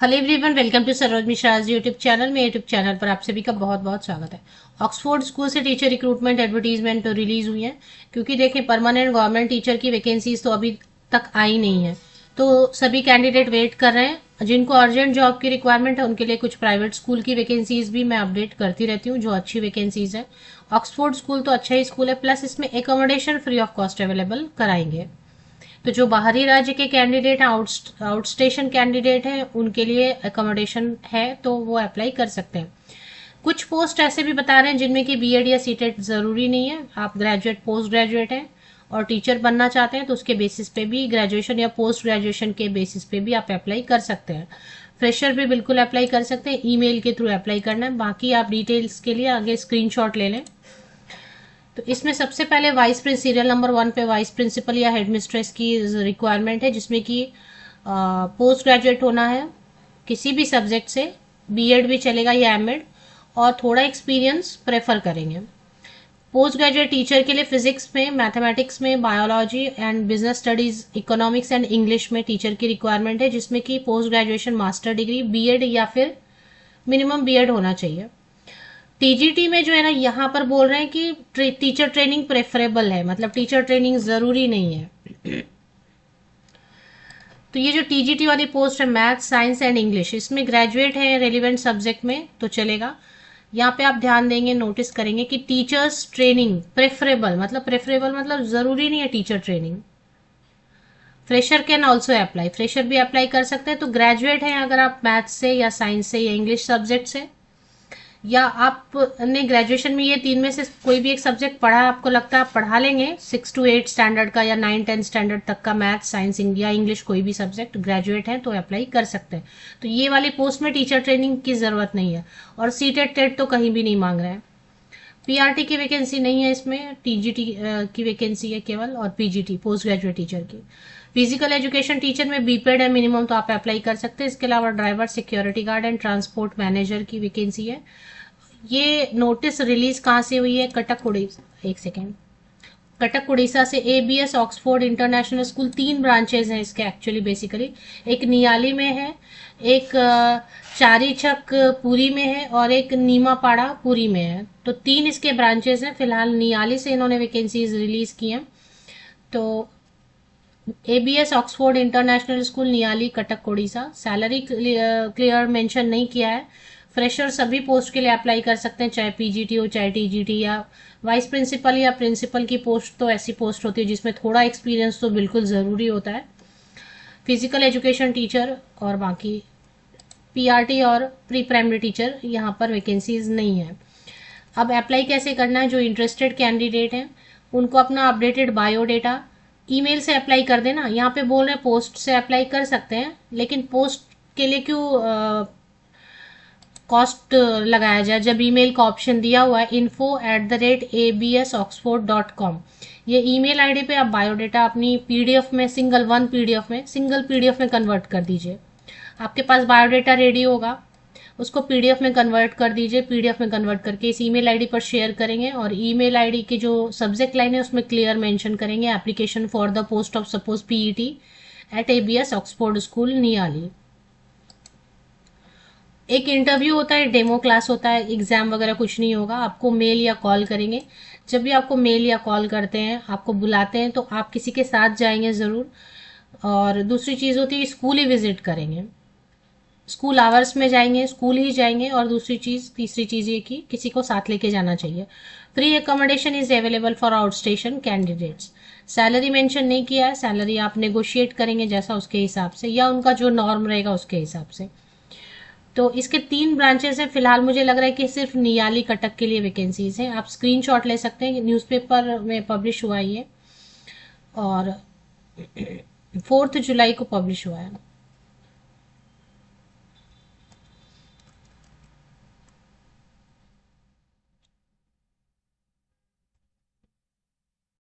Hello everyone, welcome to Saroj Mishra YouTube channel. मेरे YouTube channel पर आप सभी का बहुत बहुत स्वागत है। ऑक्सफोर्ड स्कूल से टीचर रिक्रूटमेंट एडवर्टीजमेंट तो रिलीज हुई है, क्योंकि देखें परमानेंट गवर्नमेंट टीचर की वैकेंसीज तो अभी तक आई नहीं है, तो सभी कैंडिडेट वेट कर रहे हैं। जिनको अर्जेंट जॉब की रिक्वायरमेंट है उनके लिए कुछ प्राइवेट स्कूल की वैकेंसीज भी मैं अपडेट करती रहती हूँ, जो अच्छी वैकेंसीज है। ऑक्सफोर्ड स्कूल तो अच्छा ही स्कूल है, प्लस इसमें accommodation free of cost available कराएंगे। तो जो बाहरी राज्य के कैंडिडेट हैं, आउट स्टेशन कैंडिडेट हैं, उनके लिए अकोमोडेशन है, तो वो अप्लाई कर सकते हैं। कुछ पोस्ट ऐसे भी बता रहे हैं जिनमें कि बीएड या सीटेट जरूरी नहीं है। आप ग्रेजुएट, पोस्ट ग्रेजुएट हैं और टीचर बनना चाहते हैं तो उसके बेसिस पे भी, ग्रेजुएशन या पोस्ट ग्रेजुएशन के बेसिस पे भी आप अप्लाई कर सकते हैं। फ्रेशर भी बिल्कुल अप्लाई कर सकते हैं, ईमेल के थ्रू अप्लाई करना है। बाकी आप डिटेल्स के लिए आगे स्क्रीनशॉट ले लें। तो इसमें सबसे पहले वाइस प्रिंस सीरियल नंबर 1 पे वाइस प्रिंसिपल या हेड मिस्ट्रेस की रिक्वायरमेंट है, जिसमें कि पोस्ट ग्रेजुएट होना है किसी भी सब्जेक्ट से, बीएड भी चलेगा या एमएड, और थोड़ा एक्सपीरियंस प्रेफर करेंगे। पोस्ट ग्रेजुएट टीचर के लिए फिजिक्स में, मैथमेटिक्स में, biology and business studies, economics and English में टीचर की रिक्वायरमेंट है, जिसमें कि post graduation master degree, BEd या फिर मिनिमम बीएड होना चाहिए। टीजीटी में जो है ना, यहाँ पर बोल रहे हैं कि टीचर ट्रेनिंग प्रेफरेबल है, मतलब टीचर ट्रेनिंग जरूरी नहीं है। तो ये जो टीजीटी वाली पोस्ट है, मैथ, साइंस एंड इंग्लिश, इसमें ग्रेजुएट है रेलिवेंट सब्जेक्ट में तो चलेगा। यहाँ पे आप ध्यान देंगे, नोटिस करेंगे कि टीचर्स ट्रेनिंग प्रेफरेबल, मतलब जरूरी नहीं है teacher training. Fresher can also apply, fresher भी अप्लाई कर सकते हैं। तो ग्रेजुएट है अगर आप मैथ से या साइंस से या इंग्लिश सब्जेक्ट से, या आपने ग्रेजुएशन में ये तीन में से कोई भी एक सब्जेक्ट पढ़ा, आपको लगता है आप पढ़ा लेंगे 6 to 8 स्टैंडर्ड का या 9-10 स्टैंडर्ड तक का मैथ, साइंस या इंग्लिश, कोई भी सब्जेक्ट, ग्रेजुएट है तो अप्लाई कर सकते हैं। तो ये वाली पोस्ट में टीचर ट्रेनिंग की जरूरत नहीं है, और सीटेट टेट तो कहीं भी नहीं मांग रहे हैं। पीआरटी की वैकेंसी नहीं है इसमें, टीजीटी की वैकेंसी है केवल, और पीजीटी पोस्ट ग्रेजुएट टीचर की। फिजिकल एजुकेशन टीचर में बीपेड है मिनिमम, तो आप अप्लाई कर सकते हैं। इसके अलावा driver, security guard and transport manager की वैकेंसी है। ये नोटिस रिलीज कहाँ से हुई है? कटक उड़ीसा, एक सेकेंड, कटक उड़ीसा से। ABS Oxford international school, 3 branches हैं इसके एक्चुअली बेसिकली। एक नियाली में है, एक चारीचक पुरी में है, और एक नीमापाड़ा पुरी में है। तो 3 इसके ब्रांचेज हैं। फिलहाल नियाली से इन्होंने वैकेंसीज रिलीज की हैं। तो ABS Oxford international school, Niali, Cuttack Orissa. Salary clear mention नहीं किया है। फ्रेशर सभी पोस्ट के लिए अप्लाई कर सकते हैं, चाहे पीजीटी हो चाहे टीजीटी, या वाइस प्रिंसिपल या प्रिंसिपल की पोस्ट तो ऐसी पोस्ट होती है जिसमें थोड़ा एक्सपीरियंस तो बिल्कुल ज़रूरी होता है। फिजिकल एजुकेशन टीचर और बाकी पीआरटी और प्री प्राइमरी टीचर, यहाँ पर वैकेंसीज नहीं है। अब अप्लाई कैसे करना है? जो इंटरेस्टेड कैंडिडेट हैं उनको अपना अपडेटेड बायोडेटा ईमेल से अप्लाई कर देना। यहाँ पे बोल रहे हैं पोस्ट से अप्लाई कर सकते हैं, लेकिन पोस्ट के लिए क्यों कॉस्ट लगाया जाए जब ईमेल का ऑप्शन दिया हुआ है info@absoxford.com। ये ईमेल आईडी पे आप बायोडेटा अपनी पीडीएफ में, सिंगल पीडीएफ में कन्वर्ट कर दीजिए। आपके पास बायोडेटा रेडी होगा, उसको पीडीएफ में कन्वर्ट कर दीजिए। पीडीएफ में कन्वर्ट करके इस ईमेल आईडी पर शेयर करेंगे, और ईमेल आईडी की जो सब्जेक्ट लाइन है उसमें क्लियर मेंशन करेंगे, application for the post of suppose PET at ABS Oxford school, Niyali. एक इंटरव्यू होता है, डेमो क्लास होता है, एग्जाम वगैरह कुछ नहीं होगा। आपको मेल या कॉल करेंगे। जब भी आपको मेल या कॉल करते हैं, आपको बुलाते हैं, तो आप किसी के साथ जाएंगे जरूर। और दूसरी चीज होती है स्कूल ही विजिट करेंगे, स्कूल आवर्स में जाएंगे, स्कूल ही जाएंगे। और तीसरी चीज ये कि किसी को साथ लेके जाना चाहिए। Free accommodation is available for out station candidates. Salary mention नहीं किया है, सैलरी आप नेगोशिएट करेंगे जैसा उसके हिसाब से, या उनका जो नॉर्म रहेगा उसके हिसाब से। तो इसके 3 ब्रांचेस हैं। फिलहाल मुझे लग रहा है कि सिर्फ नियाली, कटक के लिए वैकेंसीज हैं। आप स्क्रीनशॉट ले सकते हैं, न्यूज़पेपर में पब्लिश हुआ है ये, और 4 जुलाई को पब्लिश हुआ है।